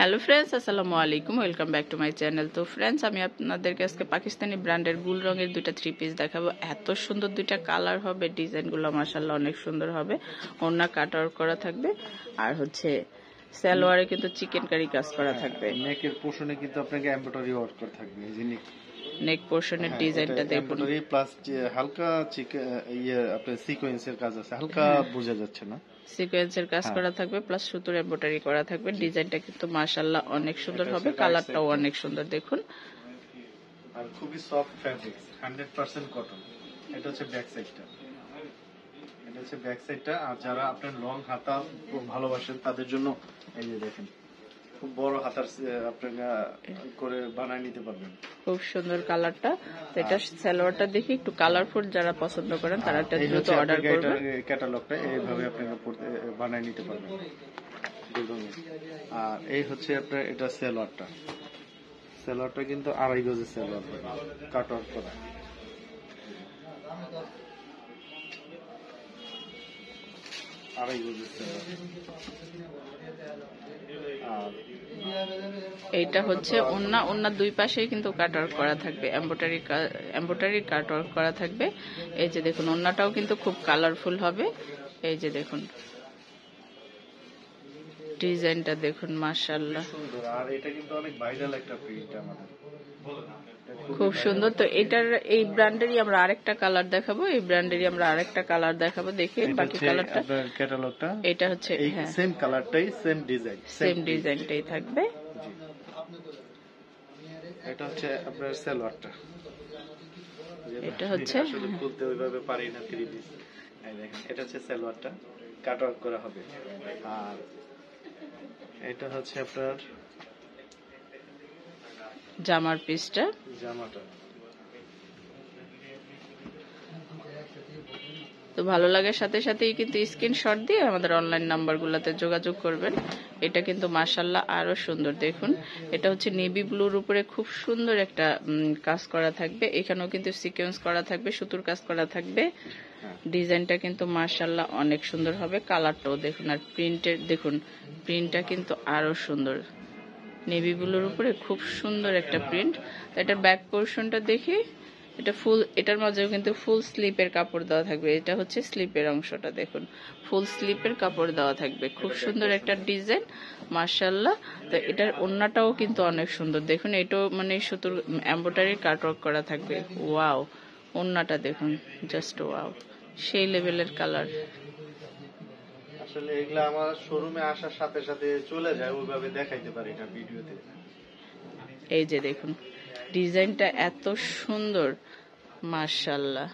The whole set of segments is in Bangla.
হ্যালো ফ্রেন্ডস, আসসালামু আলাইকুম, welcome back to my channel. তো ফ্রেন্ডস, আমি আপনাদেরকে আজকে পাকিস্তানি ব্র্যান্ডের গুল রঙের দুইটা থ্রি পিস দেখাবো। এত সুন্দর দুইটা কালার হবে, ডিজাইনগুলো মাশাআল্লাহ অনেক সুন্দর হবে। ওড়না কাট আউট করা থাকবে, আর হচ্ছে সালোয়ারে কিন্তু চিকেন কারি কাজ করা থাকবে। নেকের পোর্শনে কিন্তু আপনাকে এমব্রয়ডারি ওয়ার্ক করা থাকবে। এই যে নেক পোর্শনের ডিজাইনটা দেখুন, এমব্রয়ডারি প্লাস হালকা আপনার সিকোয়েন্সের কাজ আছে, হালকা বোঝা যাচ্ছে না, সিকোয়েন্সের কাজ করা থাকবে, প্লাস সুতোর এমব্রয়ডারি করা থাকবে। ডিজাইনটা কিন্তু মাশাআল্লাহ অনেক সুন্দর হবে, কালারটাও অনেক সুন্দর দেখুন। আর খুবই সফট ফ্যাব্রিক্স, 100% কটন। এটা হচ্ছে ব্যাক সাইডটা, আর যারা আপনার লং হাতা ভালোবাসেন তাদের জন্য এই যে দেখেন, খুব বড় হাতার আপনারা করে বানায় নিতে পারবেন। খুব সুন্দর কালারটা। তো এটা সালোয়ারটা দেখি একটু কালারফুল, যারা পছন্দ করেন তারা এটা দ্রুত অর্ডার করবেন। ক্যাটালগটা এইভাবে আপনারা বানায় নিতে পারবেন। আর এই হচ্ছে আপনার এটা সালোয়ারটা কিন্তু 2.5 গজের সালোয়ার, কাট ওয়ার্ক করা। এইটা হচ্ছে ওন্না দুই পাশেই কিন্তু কাট ওয়ার্ক করা থাকবে, এমব্রয়ডারি কাট ওয়ার্ক করা থাকবে। এই যে দেখুন, ওন্নাটাও কিন্তু খুব কালারফুল হবে। এই যে দেখুন ডিজাইনটা দেখুন, মাশাআল্লাহ সুন্দর। আর এটা কিন্তু অনেক ভাইরাল একটা প্রিন্ট আমাদের, খুব সুন্দর। তো এটার এই ব্র্যান্ডেরই আমরা আরেকটা কালার দেখাবো, দেখে বাকি কালারটা ক্যাটালগটা এটা হচ্ছে সেম কালারটাই, সেম ডিজাইনটাই থাকবে। এটা হচ্ছে আপনার সালোয়ারটা, এটা হচ্ছে আসলে খুলতে ওইভাবে পারি না থ্রি পিস। এই দেখেন, এটা হচ্ছে সালোয়ারটা, কাট ওয়ার্ক করা হবে। আর এটা হচ্ছে আপনার জামার পিসটা, জামাটা। তো ভালো লাগার সাথে সাথেই কিন্তু স্ক্রিনশট দিয়ে আমাদের অনলাইন নাম্বারগুলোতে যোগাযোগ করবেন। এটা কিন্তু মাশাআল্লাহ আরো সুন্দর দেখুন। এটা হচ্ছে নেভি ব্লুর উপরে খুব সুন্দর একটা কাজ করা থাকবে। এখানেও কিন্তু সিকোয়েন্স করা থাকবে, সুতোর কাজ করা থাকবে। ডিজাইনটা কিন্তু মাশাআল্লাহ অনেক সুন্দর হবে। কালারটাও দেখুন, আর প্রিন্টটা কিন্তু আরো সুন্দর। নেভি ব্লুর উপরে খুব সুন্দর একটা প্রিন্ট। এটার ব্যাক পোর্শনটা দেখি, এটার মাঝেও কিন্তু ফুল স্লিপের কাপড় দেওয়া থাকবে। এটা হচ্ছে স্লিপের অংশটা দেখুন, ফুল স্লিপের কাপড় দেওয়া থাকবে। খুব সুন্দর একটা ডিজাইন, মাশাআল্লাহ। তো এটার ওড়নাটাও কিন্তু অনেক সুন্দর দেখুন, এটাও মানে সুতোর এমব্রয়ডারি কাটওয়ার্ক করা থাকবে। ওয়াও, ওড়নাটা দেখুন, জাস্ট ওয়াও, সেই লেভেলের কালার। আসলে এগুলা আমার শোরুমে আসার সাথে সাথে চলে যায়, ওইভাবে দেখাইতে পারি না ভিডিওতে। এই যে দেখুন ডিজাইনটা এত সুন্দর, মাশাআল্লাহ।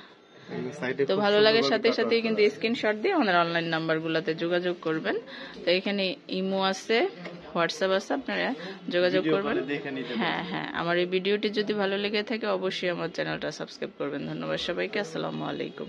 তো ভালো লাগার সাথে সাথেই কিন্তু স্ক্রিনশট দিয়ে আমাদের অনলাইন নাম্বারগুলোতে যোগাযোগ করবেন। তো এখানে ইমো আছে, হোয়াটসঅ্যাপ আছে, আপনারা যোগাযোগ করবেন। হ্যাঁ, আমার এই ভিডিওটি যদি ভালো লেগে থাকে অবশ্যই আমার চ্যানেলটা সাবস্ক্রাইব করবেন। ধন্যবাদ সবাইকে, আসসালামু আলাইকুম।